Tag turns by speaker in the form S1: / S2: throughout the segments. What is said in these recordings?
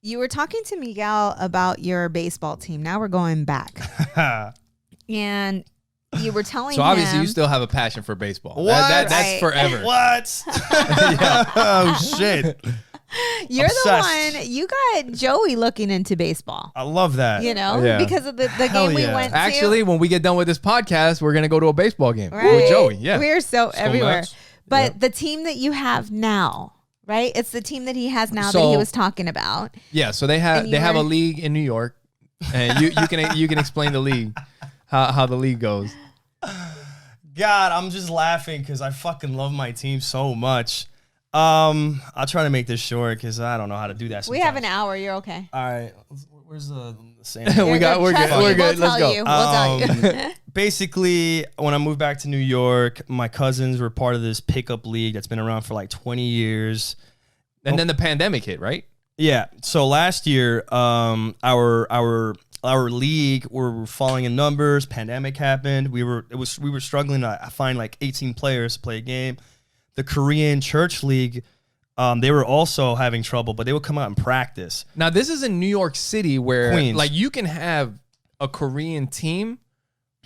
S1: You were talking to Miguel about your baseball team. Now we're going back. And you were telling him.
S2: So obviously you still have a passion for baseball.
S3: What?
S2: That's forever.
S3: What? Oh, shit.
S1: You're
S3: Obsessed.
S1: the one. You got Joey looking into baseball.
S3: I love that.
S1: You know,
S2: Yeah.
S1: because of the
S3: Hell
S1: game we
S3: yeah.
S1: went to.
S2: Actually, when we get done with this podcast, we're going to go to a baseball game
S1: Right.
S2: with Joey. Yeah.
S1: We're so everywhere.
S3: much.
S1: But the team that you have now, right? It's the team that he has now that
S2: So-
S1: he was talking about.
S2: Yeah, so they have a league in New York, and you can explain the league, how the league goes.
S3: God, I'm just laughing because I fucking love my team so much. I'll try to make this short because I don't know how to do that sometimes.
S1: We have an hour. You're okay.
S3: All right. Where's the same?
S2: We're good. We're good. Let's go.
S1: We'll tell you.
S3: Basically, when I moved back to New York, my cousins were part of this pickup league that's been around for like 20 years.
S2: And then the pandemic hit, right?
S3: Yeah. So last year, our league were falling in numbers. Pandemic happened. We were struggling to find like 18 players to play a game. The Korean Church League, they were also having trouble, but they would come out and practice.
S2: Now, this is in New York City where
S3: Queens.
S2: like you can have a Korean team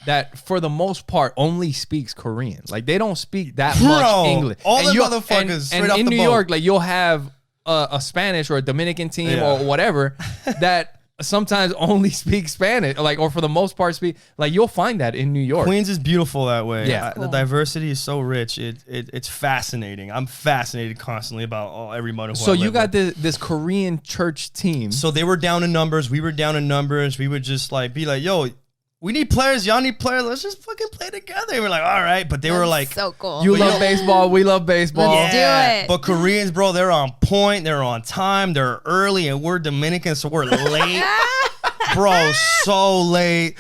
S2: that for the most part only speaks Korean. Like they don't speak that much English.
S3: All
S2: And
S3: the
S2: you-
S3: motherfuckers straight
S2: and
S3: off
S2: in
S3: the
S2: New
S3: boat.
S2: York, like you'll have a Spanish or a Dominican team or whatever that sometimes only speak Spanish, like, or for the most part speak, like you'll find that in New York.
S3: Queens is beautiful that way.
S2: Yeah.
S3: The diversity is so rich. It's fascinating. I'm fascinated constantly about everybody.
S2: So you got this Korean church team.
S3: So they were down in numbers. We were down in numbers. We would just like be like, yo, we need players. Y'all need players. Let's just fucking play together. And we're like, all right. But they were like,
S1: so cool.
S2: You love baseball. We love baseball.
S1: Let's do it.
S3: But Koreans, bro, they're on point. They're on time. They're early. And we're Dominicans, so we're late. Bro, so late.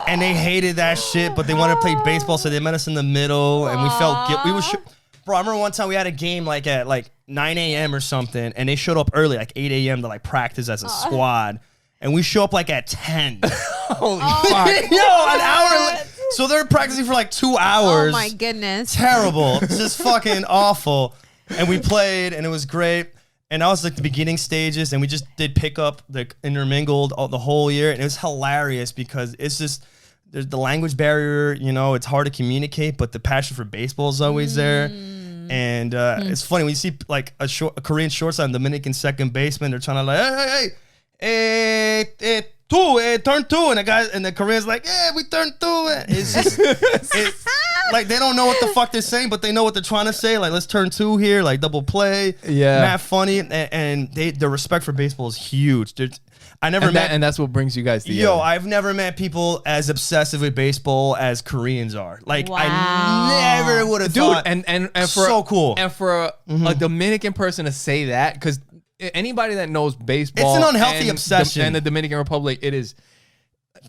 S3: And they hated that shit, but they wanted to play baseball, so they met us in the middle. And we felt guilty. Bro, I remember one time we had a game like at like 9 a.m. or something, and they showed up early, like 8 a.m. to like practice as a squad. And we show up like at 10.
S2: Holy fuck.
S3: Yo, an hour late. So they're practicing for like 2 hours.
S1: Oh my goodness.
S3: Terrible. It's just fucking awful. And we played, and it was great. And that was like the beginning stages, and we just did pick up, like intermingled the whole year. And it was hilarious because it's just, there's the language barrier, you know, it's hard to communicate, but the passion for baseball is always there. And it's funny when you see like a Korean shortstop, Dominican second baseman, they're trying to like, hey, turn two, and the Koreans like, yeah, we turn two. It's just, like they don't know what the fuck they're saying, but they know what they're trying to say. Like, let's turn two here, like double play.
S2: Yeah,
S3: Matt funny, and the respect for baseball is huge. I never met,
S2: and that's what brings you guys together.
S3: Yo, I've never met people as obsessive with baseball as Koreans are. Like, I never would have thought.
S2: And for
S3: so cool.
S2: And for a Dominican person to say that, because anybody that knows baseball,
S3: it's an unhealthy
S2: and
S3: obsession.
S2: And the Dominican Republic, it is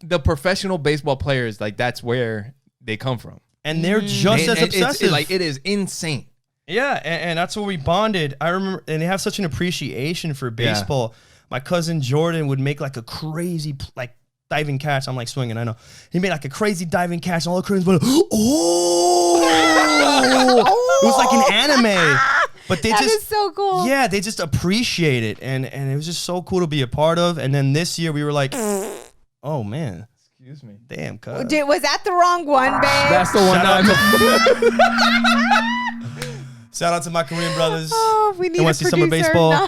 S2: the professional baseball players. Like that's where they come from,
S3: and they're just as obsessive.
S2: It is insane.
S3: Yeah, and that's where we bonded. I remember, and they have such an appreciation for baseball. Yeah. My cousin Jordan would make like a crazy like diving catch. I'm like swinging, I know. He made like a crazy diving catch, and all the Koreans went, oh! It was like an anime. But they
S1: that
S3: just
S1: is so cool.
S3: Yeah, they just appreciate it, and it was just so cool to be a part of. And then this year we were like, oh man,
S2: excuse me,
S3: damn, cuz.
S1: Was that the wrong one, babe?
S2: That's the one.
S3: Shout out to my Korean brothers.
S1: Oh, we need
S3: want to see some of baseball.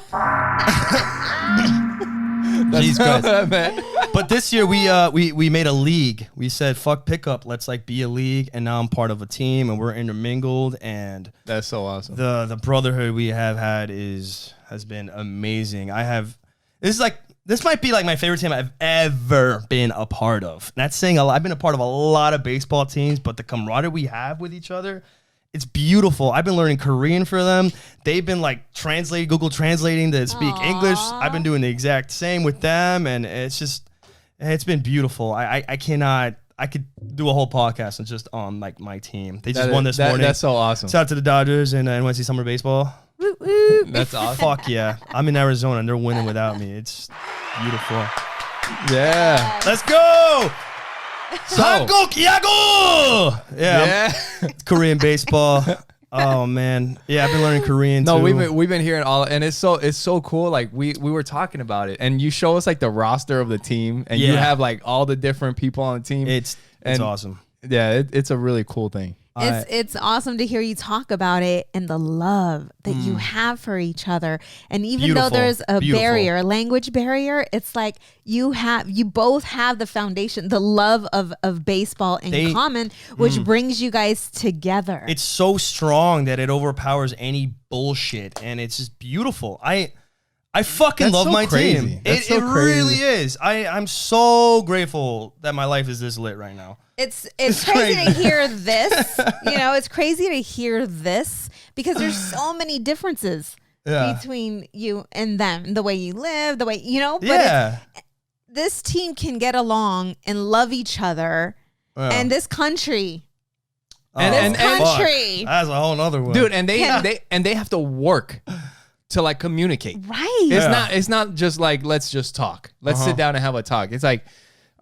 S3: Jeez,
S2: man.
S3: But this year we made a league. We said fuck pickup, let's like be a league, and now I'm part of a team, and we're intermingled, and
S2: that's so awesome.
S3: The brotherhood we have had has been amazing. This might be like my favorite team I've ever been a part of. That's saying a lot. I've been a part of a lot of baseball teams, but the camaraderie we have with each other, it's beautiful. I've been learning Korean for them. They've been like Google translating to speak English. I've been doing the exact same with them, and it's been beautiful. I could do a whole podcast and just on like my team. They just won this morning.
S2: That's so awesome.
S3: Shout out to the Dodgers and NYC Summer Baseball.
S1: Woo, woo.
S2: That's awesome.
S3: Fuck yeah. I'm in Arizona and they're winning without me. It's beautiful.
S2: Yeah.
S3: Let's go.
S2: So,
S3: Hankook Yago! Yeah. It's Korean baseball. Oh man, yeah, I've been learning Korean too.
S2: No, we've been hearing all, and it's so cool. Like we were talking about it, and you show us like the roster of the team, and you have like all the different people on the team.
S3: It's awesome.
S2: Yeah, it's a really cool thing.
S1: It's awesome to hear you talk about it and the love that you have for each other. And even though there's a barrier, a language barrier, it's like you both have the foundation, the love of baseball in common, which brings you guys together.
S3: It's so strong that it overpowers any bullshit, and it's just beautiful. I fucking love my team. It really is. I'm so grateful that my life is this lit right now.
S1: It's crazy to hear this. It's crazy to hear this because there's so many differences between you and them. The way you live, the way, but this team can get along and love each other. And this country.
S2: And
S1: country.
S3: That's a whole nother one.
S2: Dude, and they have to work to like communicate.
S1: Right.
S2: It's not just like, let's just talk. Let's sit down and have a talk. It's like,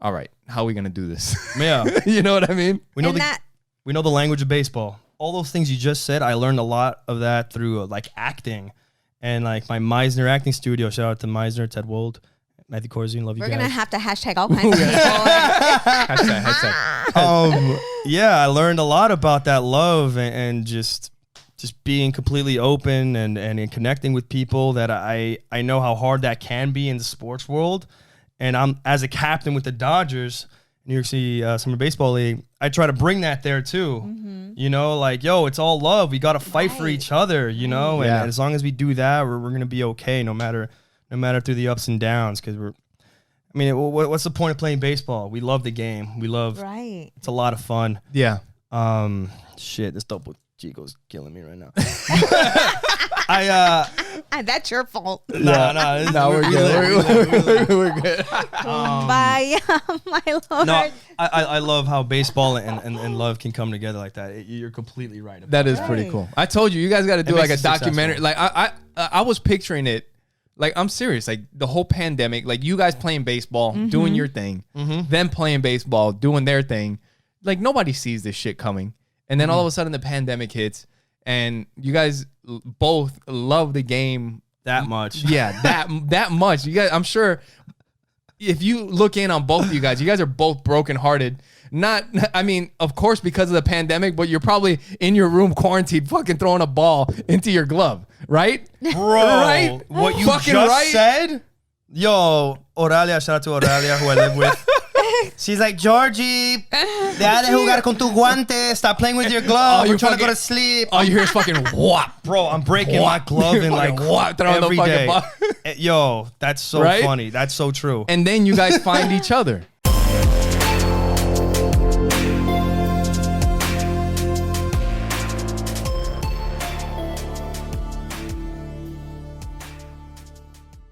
S2: all right, how are we gonna do this?
S3: Yeah.
S2: You know what I mean?
S3: We know the language of baseball. All those things you just said, I learned a lot of that through like acting and like my Meisner acting studio. Shout out to Meisner, Ted Wold, Matthew Corzine, love you guys.
S1: We're gonna have to hashtag all kinds of people.
S2: hashtag.
S3: Yeah, I learned a lot about that love and just being completely open and connecting with people that I know how hard that can be in the sports world. And I'm as a captain with the Dodgers, New York City Summer Baseball League, I try to bring that there too. Like, yo, it's all love. We got to fight for each other, and as long as we do that, we're going to be okay no matter through the ups and downs, because what's the point of playing baseball? We love the game. We love it's a lot of fun.
S2: Yeah.
S3: Shit, this double Chico's killing me right now.
S1: That's your fault.
S3: No,
S2: we're good. We're good.
S1: Bye, my lord.
S3: No, I love how baseball and love can come together like that. You're completely right about
S2: that. Is pretty cool. I told you guys got to do like a documentary.
S3: Successful.
S2: Like I was picturing it. Like, I'm serious. Like the whole pandemic, like you guys playing baseball, doing your thing, them playing baseball, doing their thing. Like nobody sees this shit coming. And then all of a sudden the pandemic hits and you guys both love the game
S3: that much.
S2: Yeah, that much. You guys, I'm sure if you look in on both of you guys are both brokenhearted. Of course, because of the pandemic, but you're probably in your room quarantined, fucking throwing a ball into your glove, right?
S3: Bro,
S2: right?
S3: What you
S2: fucking
S3: just said? Yo, Oralia, shout out to Oralia, who I live with. She's like, Georgie, deja de jugar con tu guante. Stop playing with your glove. We're trying to go to sleep.
S2: All you hear is fucking whop.
S3: Bro, I'm breaking my glove in like
S2: whop, throwing
S3: every
S2: the
S3: day.
S2: ball.
S3: Yo, that's so funny. That's so true.
S2: And then you guys find each other.